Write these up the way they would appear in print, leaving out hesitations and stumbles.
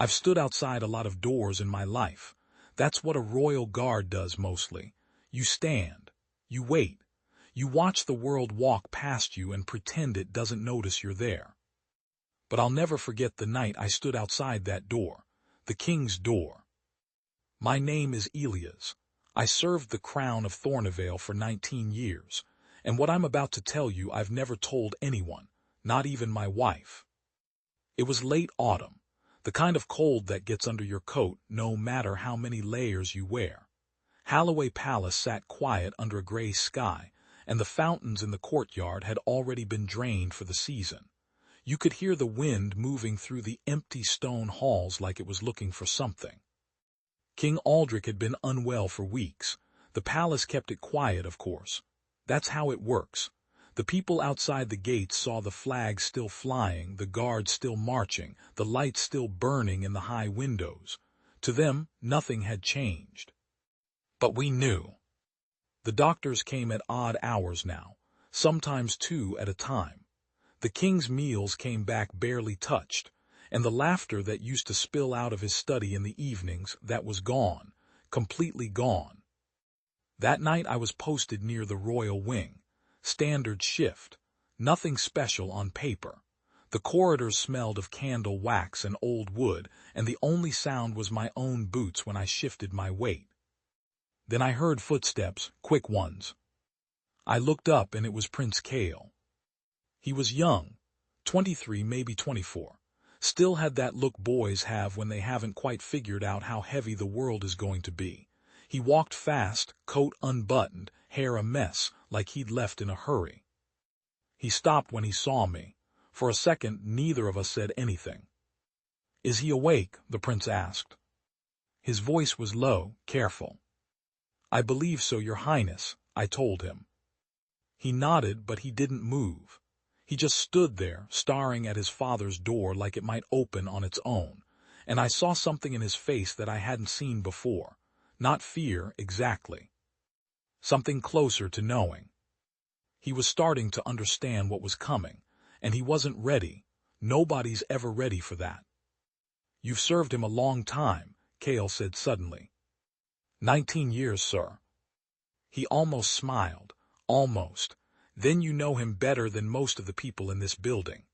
I've stood outside a lot of doors in my life. That's what a royal guard does mostly. You stand. You wait. You watch the world walk past you and pretend it doesn't notice you're there. But I'll never forget the night I stood outside that door, the king's door. My name is Elias. I served the crown of Thornevale for 19 years, and what I'm about to tell you I've never told anyone, not even my wife. It was late autumn, the kind of cold that gets under your coat no matter how many layers you wear. Holloway Palace sat quiet under a gray sky, and the fountains in the courtyard had already been drained for the season. You could hear the wind moving through the empty stone halls like it was looking for something. King Aldrich had been unwell for weeks. The palace kept it quiet, of course. That's how it works. The people outside the gates saw the flag still flying, the guards still marching, the lights still burning in the high windows. To them, nothing had changed. But we knew. The doctors came at odd hours now, sometimes 2 at a time. The king's meals came back barely touched, and the laughter that used to spill out of his study in the evenings, that was gone, completely gone. That night I was posted near the royal wing. Standard shift. Nothing special on paper. The corridors smelled of candle wax and old wood, and the only sound was my own boots when I shifted my weight. Then I heard footsteps, quick ones. I looked up and it was Prince Cale. He was young, 23, maybe 24. Still had that look boys have when they haven't quite figured out how heavy the world is going to be. He walked fast, coat unbuttoned, hair a mess, like he'd left in a hurry. He stopped when he saw me. For a second, neither of us said anything. "Is he awake?" the prince asked. His voice was low, careful. "I believe so, Your Highness," I told him. He nodded, but he didn't move. He just stood there, staring at his father's door like it might open on its own, and I saw something in his face that I hadn't seen before. Not fear, exactly. Something closer to knowing. He was starting to understand what was coming, and he wasn't ready. Nobody's ever ready for that. "You've served him a long time," Cale said suddenly. 19 years, sir." He almost smiled. Almost. "Then you know him better than most of the people in this building."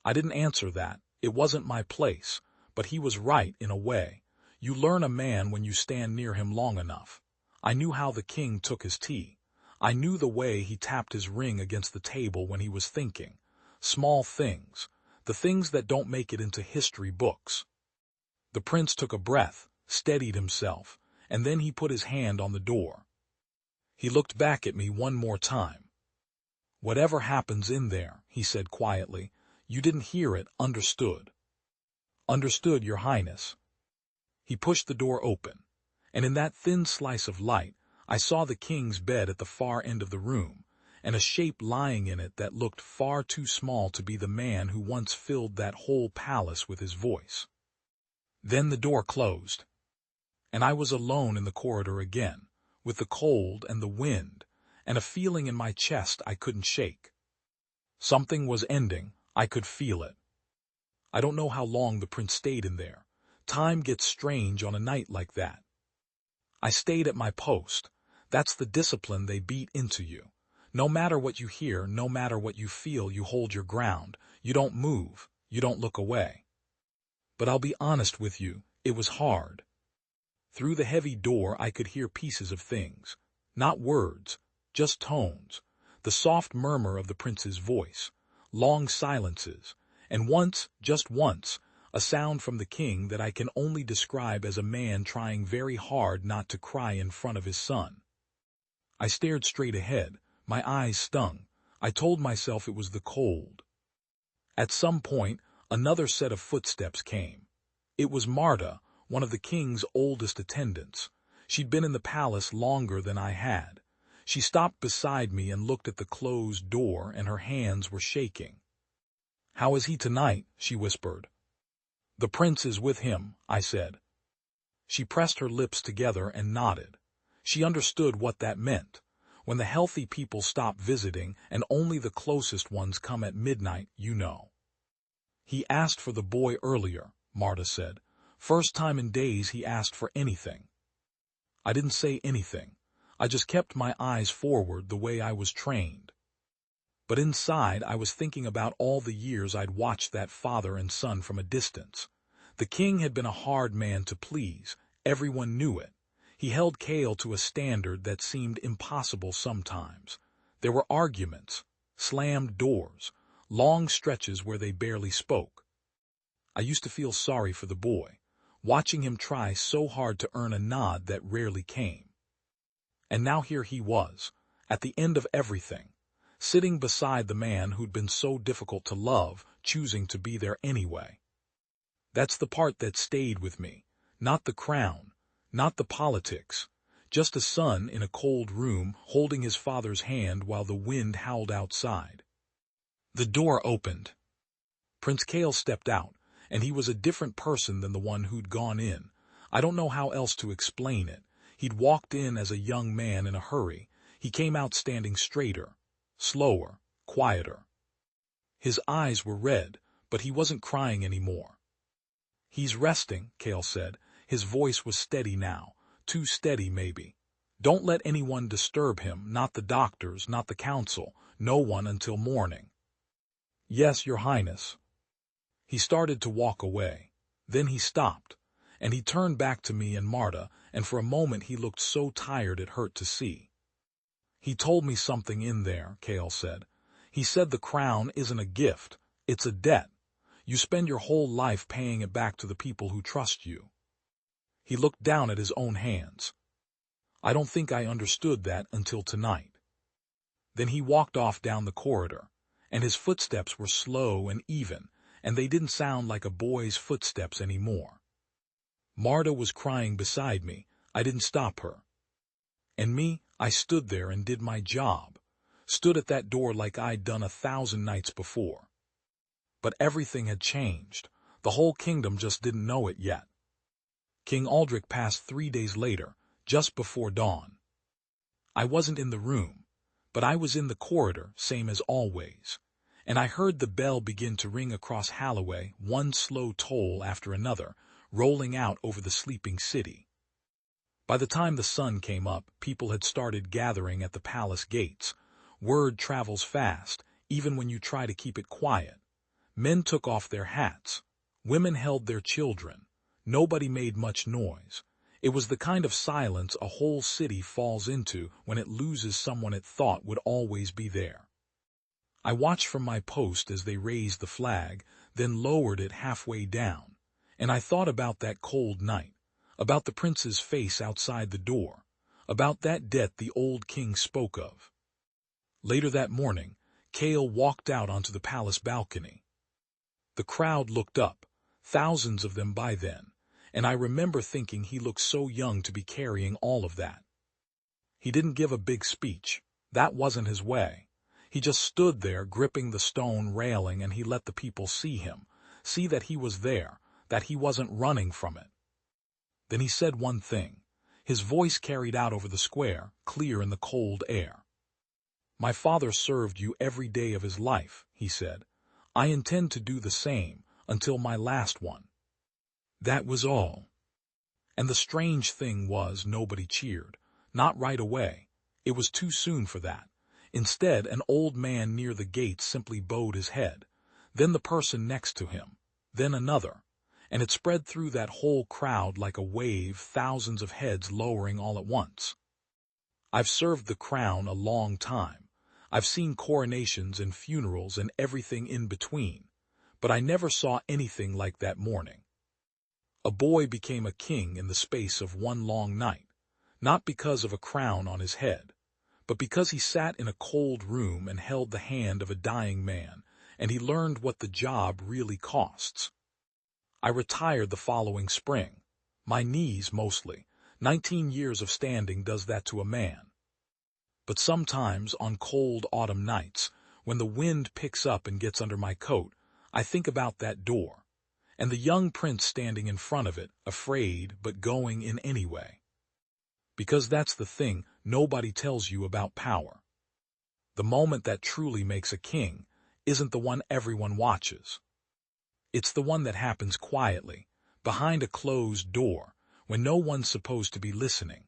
I didn't answer that. It wasn't my place. But he was right, in a way. You learn a man when you stand near him long enough. I knew how the king took his tea. I knew the way he tapped his ring against the table when he was thinking. Small things. The things that don't make it into history books. The prince took a breath, steadied himself, and then he put his hand on the door. He looked back at me one more time. "Whatever happens in there," he said quietly, "you didn't hear it, understood." "Understood, Your Highness." He pushed the door open, and in that thin slice of light, I saw the king's bed at the far end of the room, and a shape lying in it that looked far too small to be the man who once filled that whole palace with his voice. Then the door closed, and I was alone in the corridor again, with the cold and the wind, and a feeling in my chest I couldn't shake. Something was ending. I could feel it. I don't know how long the prince stayed in there. Time gets strange on a night like that. I stayed at my post. That's the discipline they beat into you. No matter what you hear, no matter what you feel, you hold your ground. You don't move. You don't look away. But I'll be honest with you, it was hard. Through the heavy door I could hear pieces of things. Not words, just tones. The soft murmur of the prince's voice. Long silences. And once, just once, a sound from the king that I can only describe as a man trying very hard not to cry in front of his son. I stared straight ahead. My eyes stung. I told myself it was the cold. At some point, another set of footsteps came. It was Marta, one of the king's oldest attendants. She'd been in the palace longer than I had. She stopped beside me and looked at the closed door, and her hands were shaking. "How is he tonight?" she whispered. "The prince is with him," I said. She pressed her lips together and nodded. She understood what that meant. When the healthy people stop visiting and only the closest ones come at midnight, you know. "He asked for the boy earlier," Marta said. First time in days he asked for anything. I didn't say anything. I just kept my eyes forward the way I was trained. But inside I was thinking about all the years I'd watched that father and son from a distance. The king had been a hard man to please. Everyone knew it. He held Kale to a standard that seemed impossible sometimes. There were arguments, slammed doors, long stretches where they barely spoke. I used to feel sorry for the boy, watching him try so hard to earn a nod that rarely came. And now here he was, at the end of everything, sitting beside the man who'd been so difficult to love, choosing to be there anyway. That's the part that stayed with me, not the crown, not the politics, just a son in a cold room holding his father's hand while the wind howled outside. The door opened. Prince Kale stepped out, and he was a different person than the one who'd gone in. I don't know how else to explain it. He'd walked in as a young man in a hurry. He came out standing straighter, slower, quieter. His eyes were red, but he wasn't crying anymore. He's resting, Kale said. His voice was steady now, too steady maybe. Don't let anyone disturb him, not the doctors, not the council, no one until morning. Yes, Your Highness. He started to walk away. Then he stopped, and he turned back to me and Marta, and for a moment he looked so tired it hurt to see. He told me something in there, Kale said. He said the crown isn't a gift, it's a debt. You spend your whole life paying it back to the people who trust you. He looked down at his own hands. I don't think I understood that until tonight. Then he walked off down the corridor, and his footsteps were slow and even, and they didn't sound like a boy's footsteps anymore. Marta was crying beside me. I didn't stop her. And me, I stood there and did my job, stood at that door like I'd done 1,000 nights before. But everything had changed. The whole kingdom just didn't know it yet. King Aldrich passed 3 days later, just before dawn. I wasn't in the room, but I was in the corridor, same as always. And I heard the bell begin to ring across Holloway, one slow toll after another, rolling out over the sleeping city. By the time the sun came up, people had started gathering at the palace gates. Word travels fast, even when you try to keep it quiet. Men took off their hats. Women held their children. Nobody made much noise. It was the kind of silence a whole city falls into when it loses someone it thought would always be there. I watched from my post as they raised the flag, then lowered it halfway down, and I thought about that cold night, about the prince's face outside the door, about that debt the old king spoke of. Later that morning, Kale walked out onto the palace balcony. The crowd looked up, thousands of them by then, and I remember thinking he looked so young to be carrying all of that. He didn't give a big speech. That wasn't his way. He just stood there gripping the stone railing, and he let the people see him, see that he was there, that he wasn't running from it. Then he said one thing. His voice carried out over the square, clear in the cold air. My father served you every day of his life, he said. I intend to do the same, until my last one. That was all. And the strange thing was nobody cheered. Not right away. It was too soon for that. Instead, an old man near the gate simply bowed his head, then the person next to him, then another, and it spread through that whole crowd like a wave, thousands of heads lowering all at once. I've served the crown a long time. I've seen coronations and funerals and everything in between, but I never saw anything like that morning. A boy became a king in the space of one long night, not because of a crown on his head, but because he sat in a cold room and held the hand of a dying man, and he learned what the job really costs. I retired the following spring. My knees, mostly. 19 years of standing does that to a man. But sometimes, on cold autumn nights, when the wind picks up and gets under my coat, I think about that door, and the young prince standing in front of it, afraid but going in anyway. Because that's the thing nobody tells you about power. The moment that truly makes a king isn't the one everyone watches. It's the one that happens quietly, behind a closed door, when no one's supposed to be listening.